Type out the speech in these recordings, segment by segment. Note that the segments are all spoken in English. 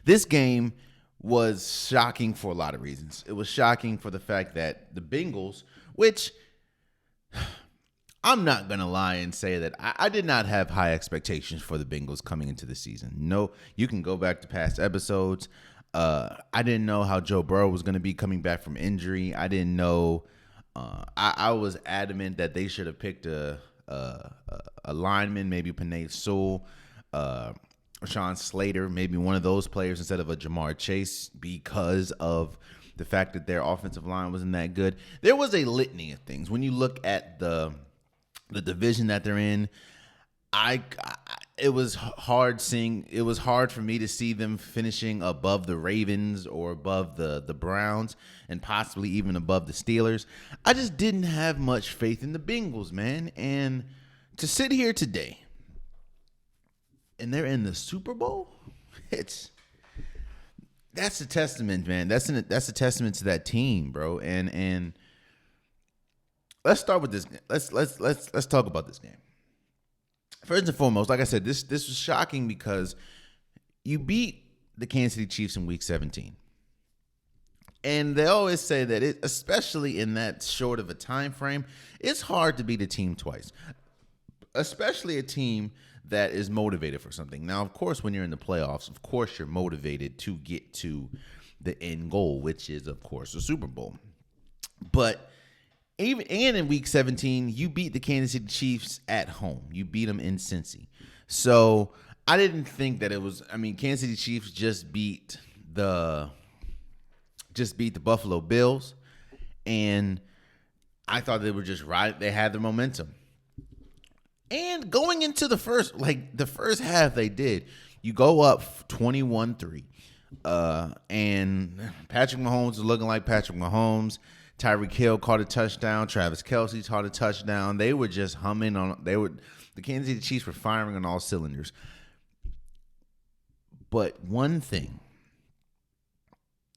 This game was shocking for a lot of reasons. It was shocking for the fact that the Bengals, which I'm not going to lie and say that I did not have high expectations for the Bengals coming into the season. No, you can go back to past episodes. I didn't know how Joe Burrow was going to be coming back from injury. I didn't know. I was adamant that they should have picked a lineman, maybe Penei Sewell, Rashawn Slater, maybe one of those players instead of a Jamar Chase because of the fact that their offensive line wasn't that good. There was a litany of things. When you look at the division that they're in, it was hard for me to see them finishing above the Ravens or above the Browns and possibly even above the Steelers. I just didn't have much faith in the Bengals, man. And to sit here today and they're in the Super Bowl, that's a testament, man. That's a testament to that team, bro. And let's start with this. Let's talk about this game. First and foremost, like I said, this was shocking because you beat the Kansas City Chiefs in Week 17, and they always say that especially in that short of a time frame, it's hard to beat a team twice, especially a team that is motivated for something. Now, of course, when you're in the playoffs, of course you're motivated to get to the end goal, which is, of course, the Super Bowl. But even in Week 17, you beat the Kansas City Chiefs at home. You beat them in Cincy. So I didn't think that it was. I mean, Kansas City Chiefs just beat the Buffalo Bills, and I thought they were just right. They had the momentum. And going into the first half, they did. You go up 21-3, and Patrick Mahomes is looking like Patrick Mahomes. Tyreek Hill caught a touchdown. Travis Kelce caught a touchdown. They were just humming on. The Kansas City Chiefs were firing on all cylinders. But one thing,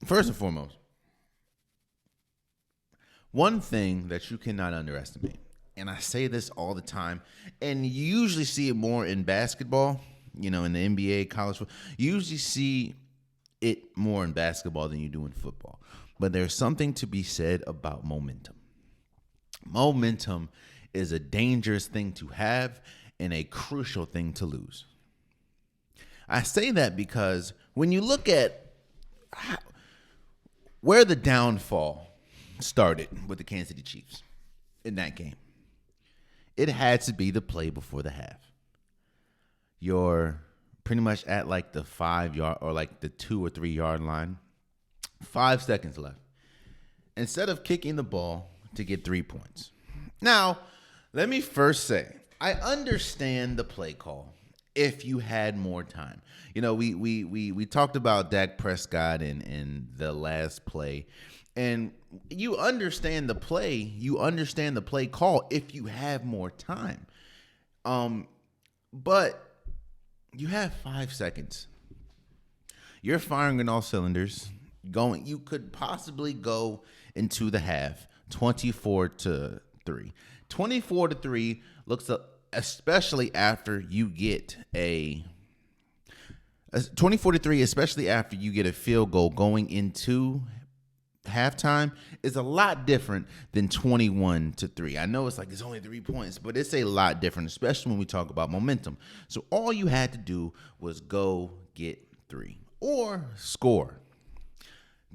first and foremost, one thing that you cannot underestimate, and I say this all the time, and you usually see it more in basketball, in the NBA, college football. You usually see it more in basketball than you do in football. But there's something to be said about momentum. Momentum is a dangerous thing to have and a crucial thing to lose. I say that because when you look at where the downfall started with the Kansas City Chiefs in that game, it had to be the play before the half. You're pretty much at like the 5 yard or like the 2 or 3 yard line. 5 seconds left. Instead of kicking the ball to get 3 points. Now, let me first say, I understand the play call if you had more time. We talked about Dak Prescott in the last play, and you understand the play. You understand the play call if you have more time. But you have 5 seconds. You're firing on all cylinders. You could possibly go into the half 24-3. 24-3 looks up, especially after you get a 24-3, especially after you get a field goal going into halftime, is a lot different than 21-3. I know it's only 3 points, but it's a lot different, especially when we talk about momentum. So all you had to do was go get 3 or score.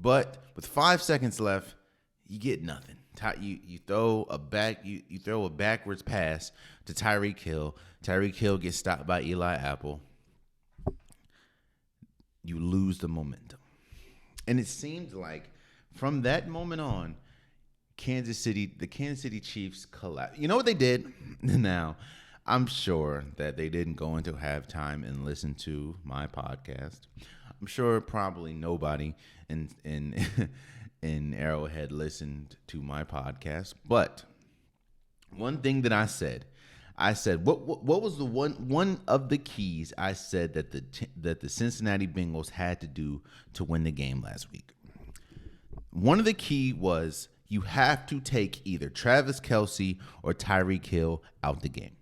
But with 5 seconds left, you get nothing. You throw a backwards pass to Tyreek Hill. Tyreek Hill gets stopped by Eli Apple. You lose the momentum. And it seemed like from that moment on, the Kansas City Chiefs collapsed. You know what they did? Now, I'm sure that they didn't go into halftime and listen to my podcast. I'm sure probably nobody in Arrowhead listened to my podcast. But one thing that I said what was the one of the keys I said that the Cincinnati Bengals had to do to win the game last week. One of the key was you have to take either Travis Kelce or Tyreek Hill out the game.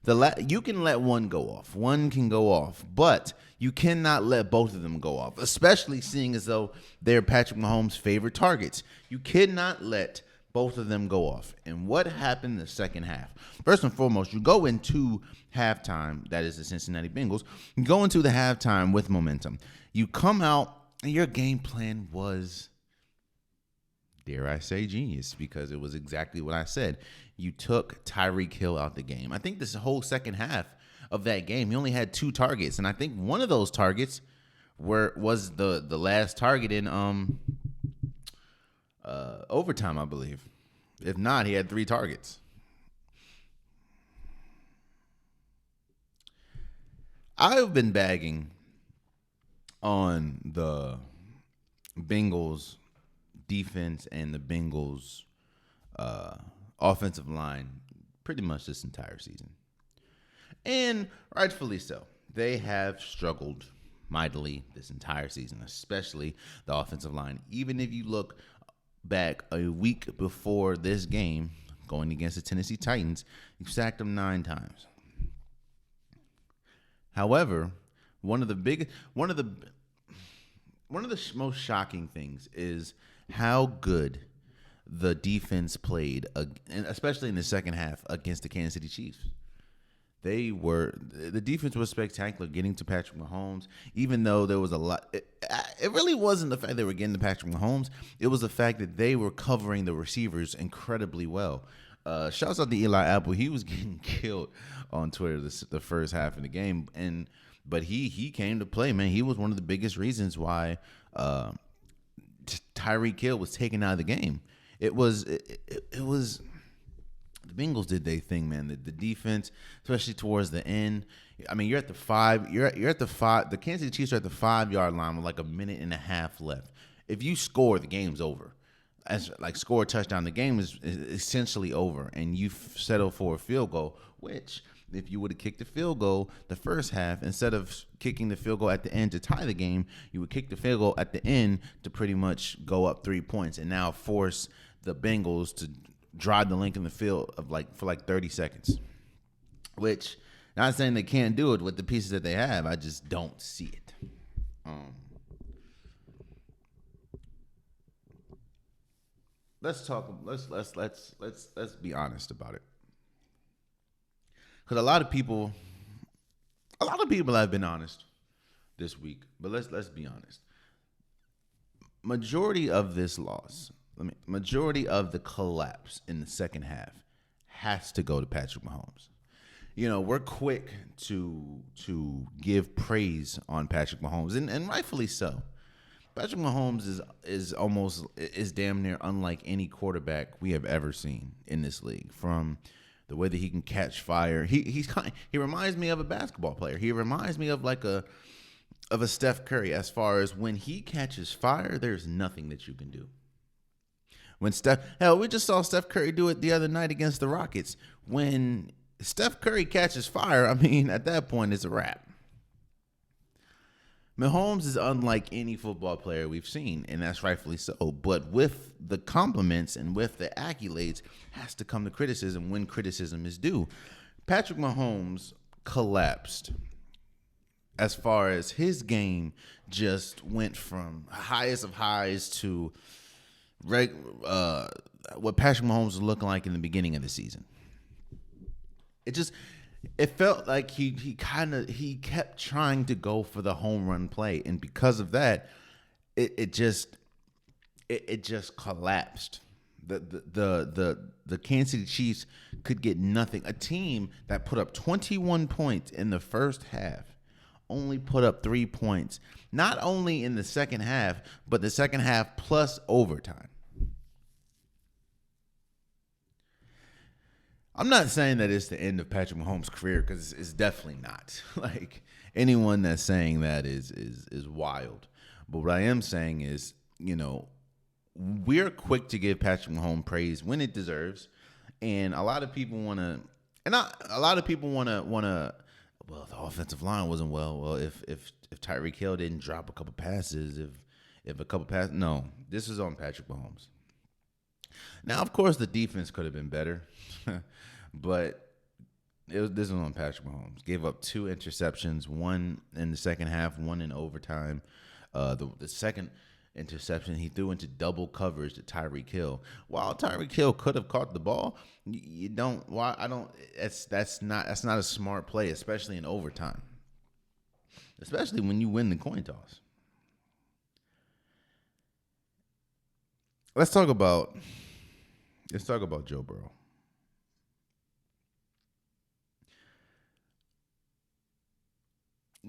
You can let one go off. One can go off, but you cannot let both of them go off, especially seeing as though they're Patrick Mahomes' favorite targets. You cannot let both of them go off. And what happened in the second half? First and foremost, you go into halftime, that is the Cincinnati Bengals, you go into the halftime with momentum. You come out, and your game plan was, dare I say, genius, because it was exactly what I said. You took Tyreek Hill out the game. I think this whole second half of that game, he only had 2 targets, and I think one of those targets was the last target in overtime, I believe. If not, he had 3 targets. I've been bagging on the Bengals defense and the Bengals offensive line pretty much this entire season. And rightfully so. They have struggled mightily this entire season, especially the offensive line. Even if you look back a week before this game, going against the Tennessee Titans, you sacked them 9 times. However, one of the most shocking things is how good the defense played, and especially in the second half against the Kansas City Chiefs. The defense was spectacular getting to Patrick Mahomes, even though there was a lot. It really wasn't the fact they were getting to Patrick Mahomes. It was the fact that they were covering the receivers incredibly well. Shouts out to Eli Apple. He was getting killed on Twitter the first half of the game, but he came to play, man. He was one of the biggest reasons why Tyreek Hill was taken out of the game. It was the Bengals did their thing, man. The defense, especially towards the end. I mean, you're at the 5. You're at the 5. The Kansas City Chiefs are at the 5-yard line with like a minute and a half left. If you score, the game's over. Score a touchdown, the game is essentially over, and you settle for a field goal, which if you would have kicked the field goal the first half, instead of kicking the field goal at the end to tie the game, you would kick the field goal at the end to pretty much go up 3 points and now force the Bengals to drive the length in the field for 30 seconds. Which, not saying they can't do it with the pieces that they have, I just don't see it. Let's talk. Let's be honest about it. Because a lot of people have been honest this week. But let's be honest. Majority of this loss, majority of the collapse in the second half has to go to Patrick Mahomes. You know, we're quick to give praise on Patrick Mahomes, and rightfully so. Patrick Mahomes is damn near unlike any quarterback we have ever seen in this league. From the way that he can catch fire, he reminds me of a basketball player. He reminds me of a Steph Curry, as far as when he catches fire, there's nothing that you can do. We just saw Steph Curry do it the other night against the Rockets. When Steph Curry catches fire, I mean, at that point, it's a wrap. Mahomes is unlike any football player we've seen, and that's rightfully so. But with the compliments and with the accolades has to come the criticism when criticism is due. Patrick Mahomes collapsed as far as his game just went from highest of highs to what Patrick Mahomes was looking like in the beginning of the season. It felt like he kept trying to go for the home run play, and because of that, it just collapsed. The Kansas City Chiefs could get nothing. A team that put up 21 points in the first half only put up 3 points, not only in the second half, but the second half plus overtime. I'm not saying that it's the end of Patrick Mahomes' career, because it's definitely not. Like, anyone that's saying that is wild. But what I am saying is, you know, we're quick to give Patrick Mahomes praise when it deserves, and a lot of people want to. Well, the offensive line wasn't well. Well, if Tyreek Hill didn't drop a couple passes, no, this is on Patrick Mahomes. Now, of course, the defense could have been better. But This was on Patrick Mahomes. Gave up 2 interceptions, one in the second half, one in overtime. The second interception he threw into double coverage to Tyreek Hill. While Tyreek Hill could have caught the ball, you don't. Why I don't? That's not a smart play, especially in overtime. Especially when you win the coin toss. Let's talk about Joe Burrow.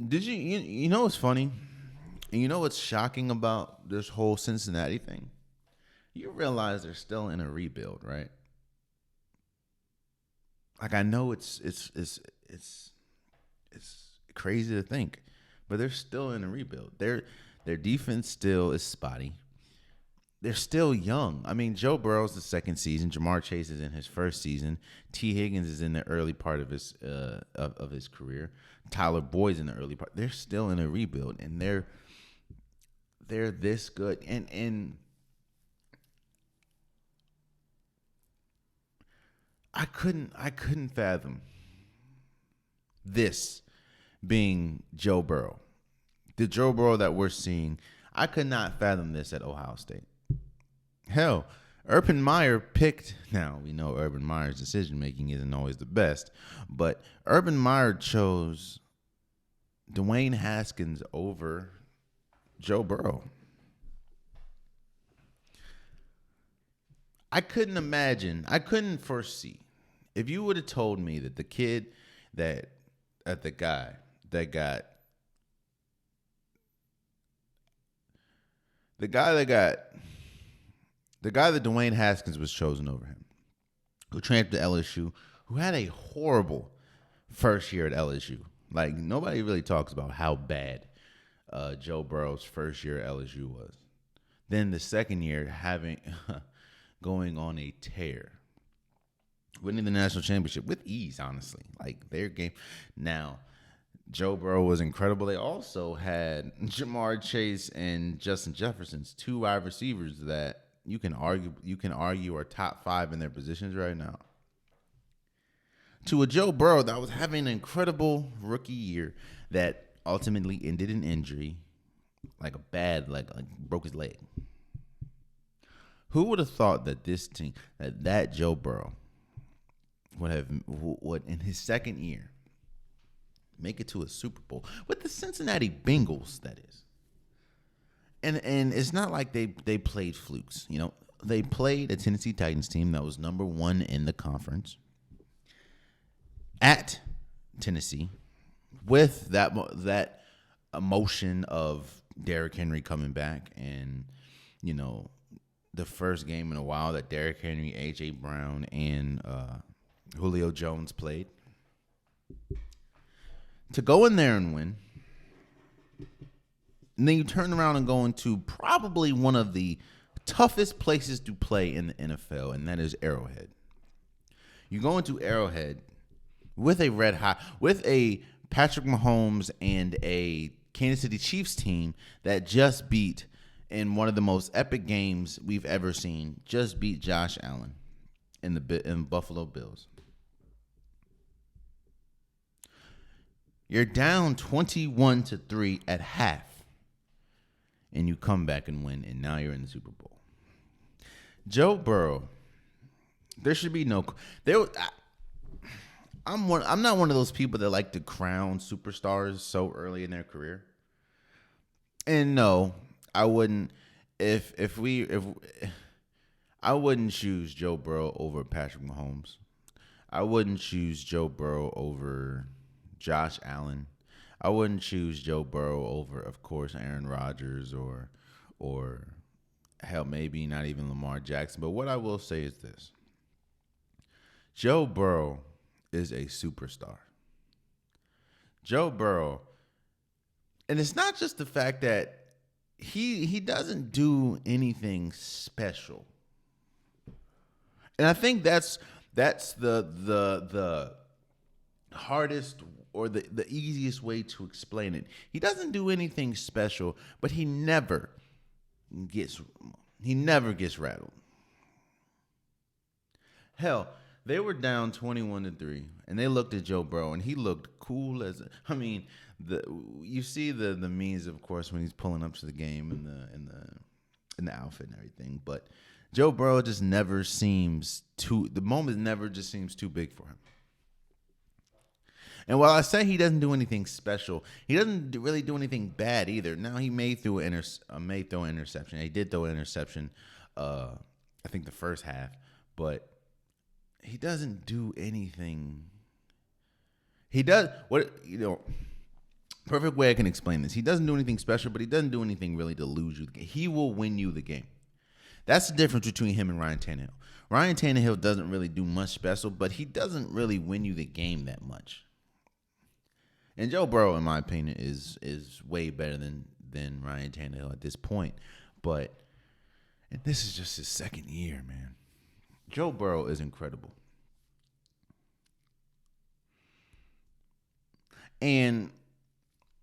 Did you know what's funny? And you know what's shocking about this whole Cincinnati thing? You realize they're still in a rebuild, right? Like I know it's crazy to think, but they're still in a rebuild. Their defense still is spotty. They're still young. I mean, Joe Burrow's the second season. Jamar Chase is in his first season. T. Higgins is in the early part of his career. Tyler Boyd's in the early part. They're still in a rebuild, and they're this good. And I couldn't fathom this being Joe Burrow. The Joe Burrow that we're seeing, I could not fathom this at Ohio State. Hell, Urban Meyer picked. Now we know Urban Meyer's decision making isn't always the best, but Urban Meyer chose Dwayne Haskins over Joe Burrow. I couldn't foresee. If you would have told me that the kid the guy that got the guy that Dwayne Haskins was chosen over him, who transferred to LSU, who had a horrible first year at LSU. Like, nobody really talks about how bad Joe Burrow's first year at LSU was. Then the second year going on a tear, winning the national championship with ease, honestly. Like, their game. Now, Joe Burrow was incredible. They also had Jamar Chase and Justin Jefferson's two wide receivers that you can argue are top 5 in their positions right now. To a Joe Burrow that was having an incredible rookie year that ultimately ended in injury, like broke his leg. Who would have thought that this team, that Joe Burrow would in his second year make it to a Super Bowl with the Cincinnati Bengals, that is. And it's not like they played flukes. You know, they played a Tennessee Titans team that was number 1 in the conference at Tennessee with that emotion of Derrick Henry coming back, and, you know, the first game in a while that Derrick Henry, A.J. Brown, and Julio Jones played. To go in there and win, and then you turn around and go into probably one of the toughest places to play in the NFL, and that is Arrowhead. You go into Arrowhead with a Patrick Mahomes and a Kansas City Chiefs team that just beat, in one of the most epic games we've ever seen, just beat Josh Allen in Buffalo Bills. You're down 21-3 at half, and you come back and win, and now you're in the Super Bowl. Joe Burrow, there should be no there. I'm not one of those people that like to crown superstars so early in their career. And no, I wouldn't. If I wouldn't choose Joe Burrow over Patrick Mahomes. I wouldn't choose Joe Burrow over Josh Allen. I wouldn't choose Joe Burrow over, of course, Aaron Rodgers or hell, maybe not even Lamar Jackson. But what I will say is this: Joe Burrow is a superstar. Joe Burrow, and it's not just the fact that he doesn't do anything special. And I think that's the hardest or the easiest way to explain it. He doesn't do anything special, but he never gets rattled. Hell, They were down 21-3, and they looked at Joe Burrow, and he looked cool as. I mean, the you see the memes, of course, when he's pulling up to the game in the outfit and everything. But Joe Burrow just never seems too. The moment never just seems too big for him. And while I say he doesn't do anything special, he doesn't really do anything bad either. Now he may throw an interception. He did throw an interception, I think the first half, but he doesn't do anything. He does what Perfect way I can explain this. He doesn't do anything special, but he doesn't do anything really to lose you the game. He will win you the game. That's the difference between him and Ryan Tannehill. Ryan Tannehill doesn't really do much special, but he doesn't really win you the game that much. And Joe Burrow, in my opinion, is way better than Ryan Tannehill at this point. But and this is just his second year, man. Joe Burrow is incredible. And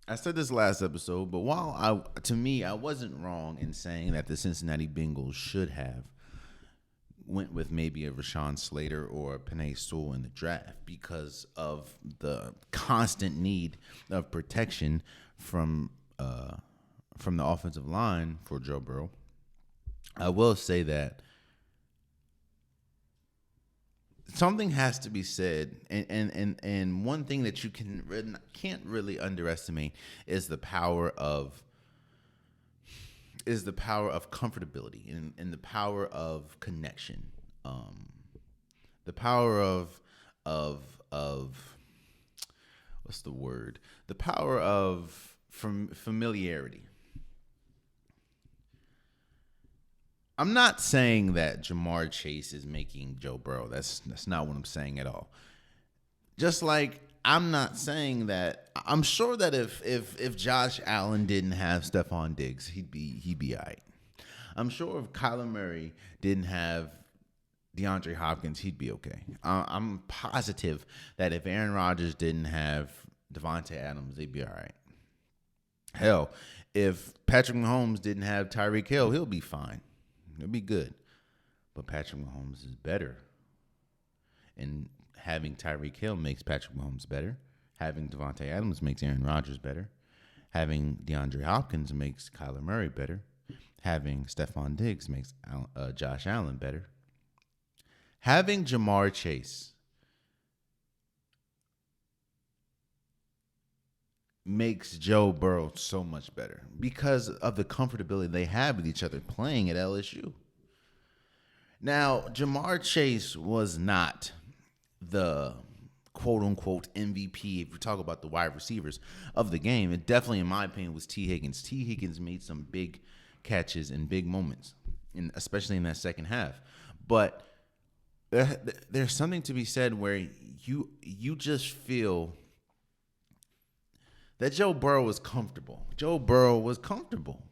I said this last episode, but to me, I wasn't wrong in saying that the Cincinnati Bengals should have went with maybe a Rashawn Slater or a Penei Sewell in the draft because of the constant need of protection from the offensive line for Joe Burrow. I will say that something has to be said, and one thing that you can't really underestimate is the power of comfortability and the power of connection, the power of what's the word? The power of familiarity. I'm not saying that Jamar Chase is making Joe Burrow. That's not what I'm saying at all. Just like I'm not saying that. I'm sure that if Josh Allen didn't have Stephon Diggs, he'd be all right. I'm sure if Kyler Murray didn't have DeAndre Hopkins, he'd be okay. I'm positive that if Aaron Rodgers didn't have Devontae Adams, they'd be all right. Hell, if Patrick Mahomes didn't have Tyreek Hill, he'll be fine. He'll be good. But Patrick Mahomes is better. And having Tyreek Hill makes Patrick Mahomes better. Having Devontae Adams makes Aaron Rodgers better. Having DeAndre Hopkins makes Kyler Murray better. Having Stephon Diggs makes Josh Allen better. Having Jamar Chase makes Joe Burrow so much better because of the comfortability they have with each other playing at LSU. Now, Jamar Chase was not the quote-unquote MVP, if we talk about the wide receivers of the game. It definitely, in my opinion, was T. Higgins. T. Higgins made some big catches in big moments, especially in that second half. But there's something to be said where you just feel that Joe Burrow was comfortable. Joe Burrow was comfortable.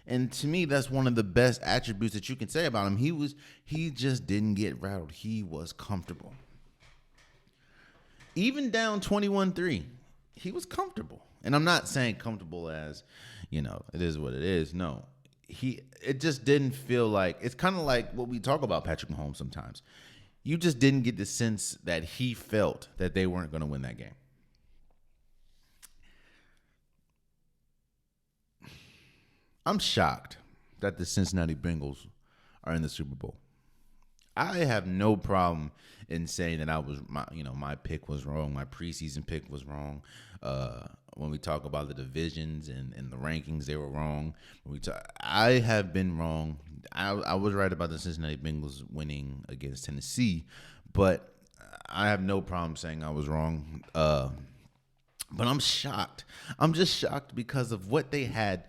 And to me, that's one of the best attributes that you can say about him. He just didn't get rattled. He was comfortable. Even down 21-3, he was comfortable. And I'm not saying comfortable as, it is what it is. No. It just didn't feel like, it's kind of like what we talk about Patrick Mahomes sometimes. You just didn't get the sense that he felt that they weren't going to win that game. I'm shocked that the Cincinnati Bengals are in the Super Bowl. I have no problem in saying that my pick was wrong. My preseason pick was wrong. When we talk about the divisions and the rankings, they were wrong. I have been wrong. I was right about the Cincinnati Bengals winning against Tennessee, but I have no problem saying I was wrong. But I'm shocked. I'm just shocked because of what they had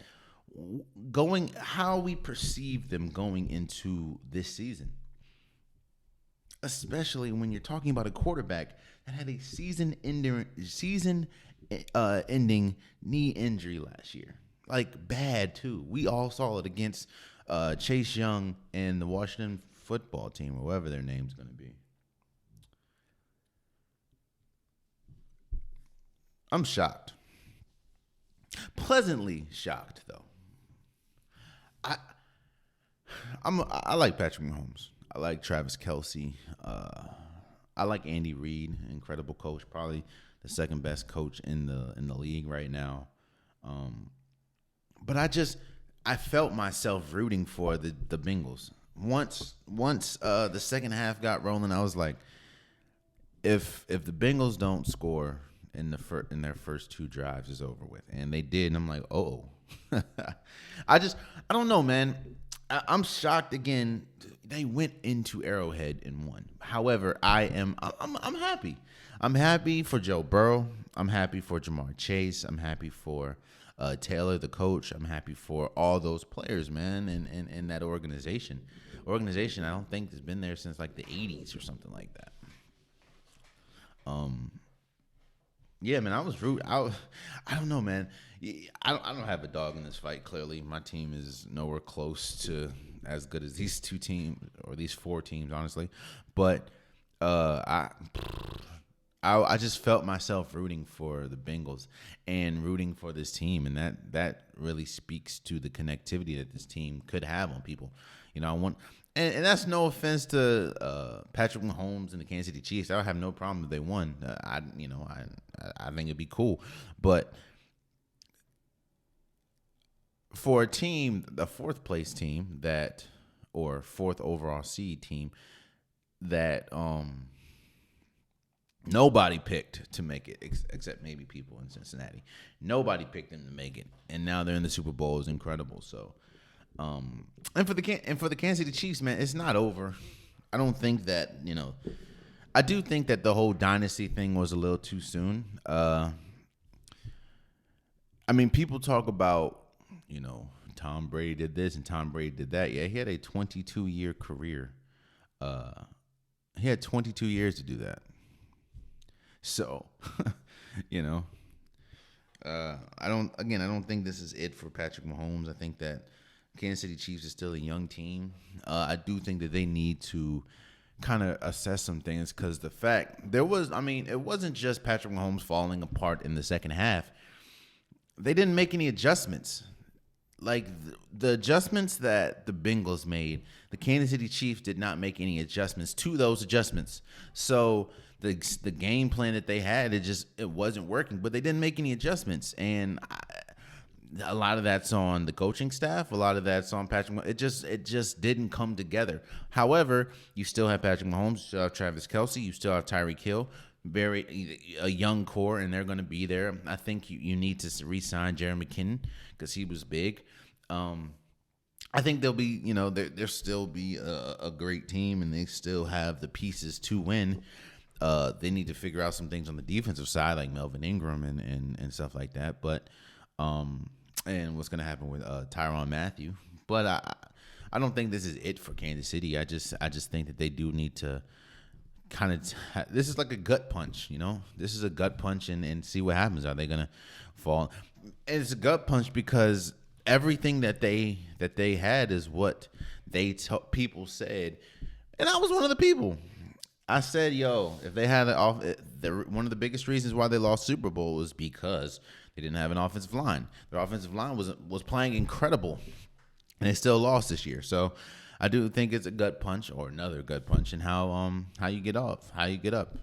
how we perceive them going into this season. Especially when you're talking about a quarterback that had a season-ending knee injury last year. Like, bad, too. We all saw it against Chase Young and the Washington football team, or whatever their name's going to be. I'm shocked. Pleasantly shocked, though. I like Patrick Mahomes. I like Travis Kelce. I like Andy Reid, incredible coach, probably the second best coach in the league right now. Um, but I felt myself rooting for the Bengals. Once the second half got rolling, I was like, if the Bengals don't score in their first two drives, is over with, and they did, and I'm like, oh, I don't know, man. I'm shocked again. They went into Arrowhead and won. However, I'm happy. I'm happy for Joe Burrow. I'm happy for Jamar Chase. I'm happy for Taylor, the coach. I'm happy for all those players, man, and that organization. I don't think has been there since like the 80s or something like that. Yeah, man, I was root. I don't know, man. I don't have a dog in this fight. Clearly, my team is nowhere close to as good as these two teams or these four teams, honestly. But I just felt myself rooting for the Bengals and rooting for this team, and that really speaks to the connectivity that this team could have on people. I want. And that's no offense to Patrick Mahomes and the Kansas City Chiefs. I would have no problem if they won. I think it'd be cool, but for a team, the fourth place team or fourth overall seed team that nobody picked to make it except maybe people in Cincinnati. Nobody picked them to make it, and now they're in the Super Bowl is incredible. So. And for the Kansas City Chiefs, man, it's not over. I don't think that I do think that the whole dynasty thing was a little too soon. People talk about Tom Brady did this and Tom Brady did that. Yeah, he had a 22-year career. He had 22 years to do that. So, I don't think this is it for Patrick Mahomes. I think that Kansas City Chiefs is still a young team. I do think that they need to kind of assess some things because it wasn't just Patrick Mahomes falling apart in the second half. They didn't make any adjustments. Like the adjustments that the Bengals made, the Kansas City Chiefs did not make any adjustments to those adjustments. So the game plan that they had, it wasn't working, but they didn't make any adjustments. And a lot of that's on the coaching staff. A lot of that's on Patrick. It just didn't come together. However, you still have Patrick Mahomes. You still have Travis Kelce. You still have Tyreek Hill. A young core, and they're going to be there. I think you need to re-sign Jerry McKinnon because he was big. I think they'll be, they'll still be a great team, and they still have the pieces to win. They need to figure out some things on the defensive side, like Melvin Ingram and stuff like that. But and what's going to happen with Tyrann Mathieu. But I don't think this is it for Kansas City. I just think that they do need to kind of this is like a gut punch, This is a gut punch and see what happens. Are they going to fall? And it's a gut punch because everything that they had is what people said. And I was one of the people. I said, if they had one of the biggest reasons why they lost Super Bowl was because they didn't have an offensive line. Their offensive line was playing incredible, and they still lost this year. So I do think it's a gut punch or another gut punch, and how you get off, how you get up.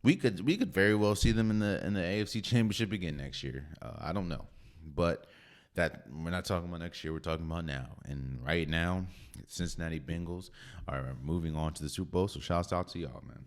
We could very well see them in the AFC Championship again next year. I don't know, but that we're not talking about next year. We're talking about now, and right now, Cincinnati Bengals are moving on to the Super Bowl. So shouts out to y'all, man.